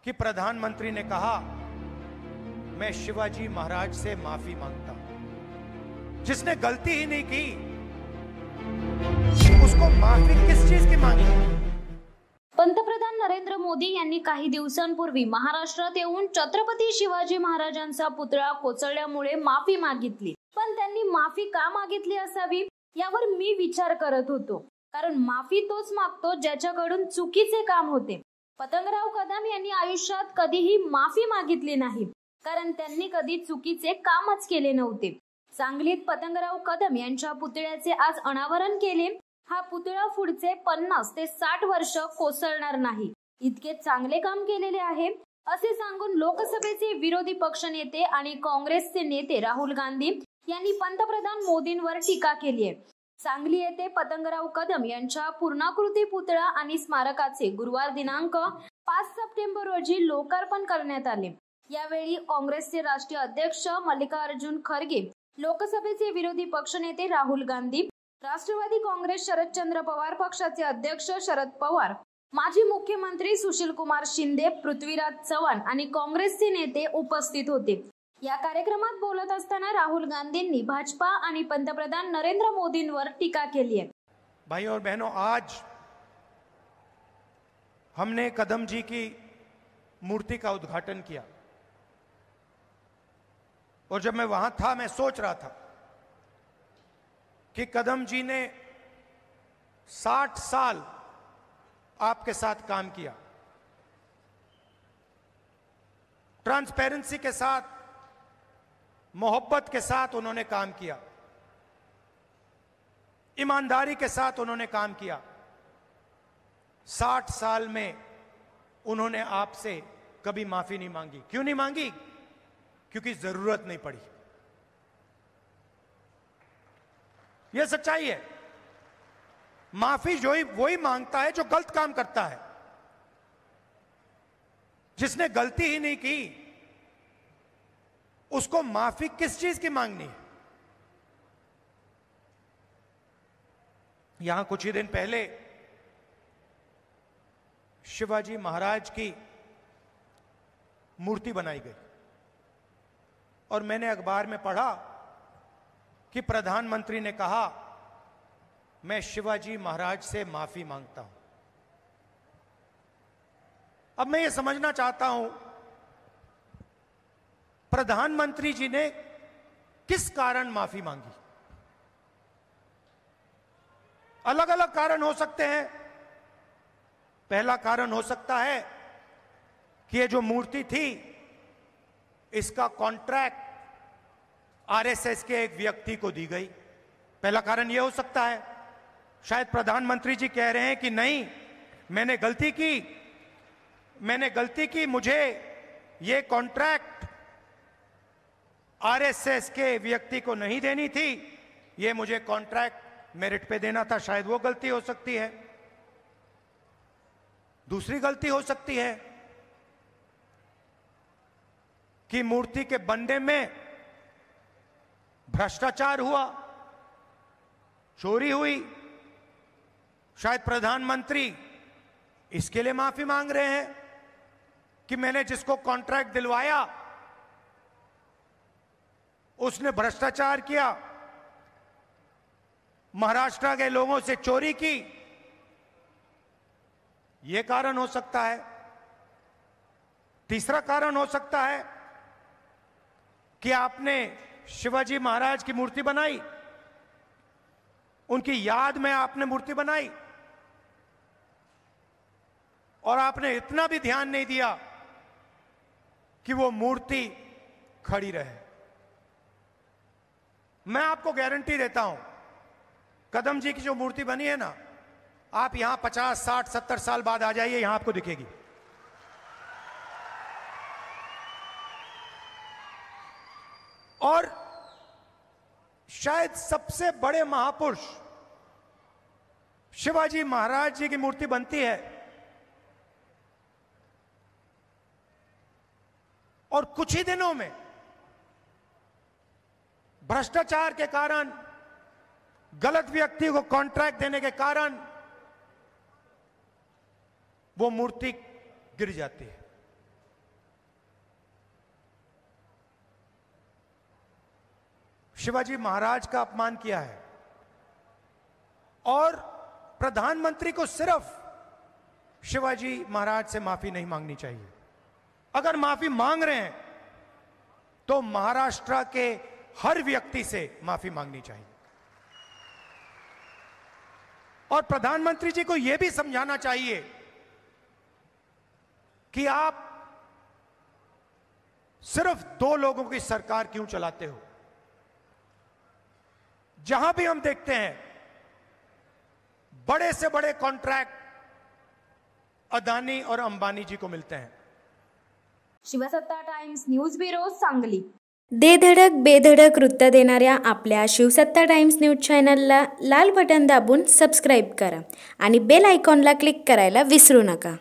कि प्रधानमंत्री ने कहा मैं शिवाजी महाराज से माफी मांगता हूं। जिसने गलती ही नहीं की उसको माफी किस चीज की मांगी? पंतप्रधान नरेंद्र मोदी यांनी काही दिवसांपूर्वी महाराष्ट्रात येऊन छत्रपती शिवाजी महाराजांचा पुतळा कोसळल्यामुळे माफी मागितली। पण त्यांनी माफी का मागितली असावी यावर मी विचार करत होतो, कारण माफी तोच मागतो ज्याच्याकडून चुकीचे काम होते। पतंगराव कदम यांनी आयुष्यात कधीही माफी मागितली नाही, कारण त्यांनी कधी चुकीचे कामच केले नव्हते। सांगलीत पतंगराव कदम यांच्या पुतळ्याचे आज अनावरण केले। हा पुतळा पुढचे 50 ते 60 वर्ष कोसळणार नाही, इतके चांगले काम केलेले आहे असे सांगून लोकसभेचे विरोधी पक्षनेते आणि काँग्रेसचे नेते राहुल गांधी यांनी पंतप्रधान मोदींवर टीका केली आहे। सांगली येथे पतंगराव कदम यांच्या पूर्णाकृती पुतळा आणि स्मारकाचे गुरुवार दिनांक 5 सप्टेंबर रोजी लोकार्पण करण्यात आले। यावेळी काँग्रेसचे राष्ट्रीय अध्यक्ष मल्लिकार्जुन खरगे, लोकसभेचे विरोधी पक्षनेते राहुल गांधी, राष्ट्रवादी काँग्रेस शरदचंद्र पवार पक्षाचे अध्यक्ष शरद पवार, माजी मुख्यमंत्री सुशीलकुमार शिंदे, पृथ्वीराज चव्हाण आणि काँग्रेसचे नेते उपस्थित होते। या कार्यक्रमात बोलत असताना राहुल गांधींनी भाजपा आणि पंतप्रधान नरेंद्र मोदींवर टीका केली है। भाइयों और बहनों, आज हमने कदम जी की मूर्ति का उद्घाटन किया और जब मैं वहां था मैं सोच रहा था कि कदम जी ने 60 साल आपके साथ काम किया, ट्रांसपेरेंसी के साथ, मोहब्बत के साथ उन्होंने काम किया, ईमानदारी के साथ उन्होंने काम किया। 60 साल में उन्होंने आपसे कभी माफी नहीं मांगी। क्यों नहीं मांगी? क्योंकि जरूरत नहीं पड़ी। यह सच्चाई है। माफी वही मांगता है जो गलत काम करता है। जिसने गलती ही नहीं की उसको माफी किस चीज की मांगनी है? यहां कुछ ही दिन पहले शिवाजी महाराज की मूर्ति बनाई गई और मैंने अखबार में पढ़ा कि प्रधानमंत्री ने कहा मैं शिवाजी महाराज से माफी मांगता हूं। अब मैं ये समझना चाहता हूं प्रधानमंत्री जी ने किस कारण माफी मांगी। अलग अलग कारण हो सकते हैं। पहला कारण हो सकता है कि ये जो मूर्ति थी इसका कॉन्ट्रैक्ट आरएसएस के एक व्यक्ति को दी गई। पहला कारण यह हो सकता है। शायद प्रधानमंत्री जी कह रहे हैं कि नहीं, मैंने गलती की, मुझे यह कॉन्ट्रैक्ट आरएसएस के व्यक्ति को नहीं देनी थी, यह मुझे कॉन्ट्रैक्ट मेरिट पे देना था। शायद वो गलती हो सकती है। दूसरी गलती हो सकती है कि मूर्ति के बनने में भ्रष्टाचार हुआ, चोरी हुई। शायद प्रधानमंत्री इसके लिए माफी मांग रहे हैं कि मैंने जिसको कॉन्ट्रैक्ट दिलवाया उसने भ्रष्टाचार किया, महाराष्ट्र के लोगों से चोरी की। यह कारण हो सकता है। तीसरा कारण हो सकता है कि आपने शिवाजी महाराज की मूर्ति बनाई, उनकी याद में आपने मूर्ति बनाई और आपने इतना भी ध्यान नहीं दिया कि वो मूर्ति खड़ी रहे। मैं आपको गारंटी देता हूं, कदम जी की जो मूर्ति बनी है ना, आप यहां 50, 60, 70 साल बाद आ जाइए, यहां आपको दिखेगी। और शायद सबसे बड़े महापुरुष शिवाजी महाराज जी की मूर्ति बनती है और कुछ ही दिनों में भ्रष्टाचार के कारण, गलत व्यक्ति को कॉन्ट्रैक्ट देने के कारण वो मूर्ति गिर जाती है। शिवाजी महाराज का अपमान किया है और प्रधानमंत्री को सिर्फ शिवाजी महाराज से माफी नहीं मांगनी चाहिए। अगर माफी मांग रहे हैं तो महाराष्ट्र के हर व्यक्ति से माफी मांगनी चाहिए और प्रधानमंत्री जी को यह भी समझाना चाहिए कि आप सिर्फ 2 लोगों की सरकार क्यों चलाते हो। जहां भी हम देखते हैं बड़े से बड़े कॉन्ट्रैक्ट अदानी और अंबानी जी को मिलते हैं। शिवसत्ता टाइम्स न्यूज ब्युरो सांगली। दे धडक बेधडक वृत्त देणाऱ्या आपल्या शिवसत्ता टाइम्स न्यूज चॅनलला लाल बटन दाबून सबस्क्राईब करा आणि बेल आयकॉनला क्लिक करायला विसरू नका।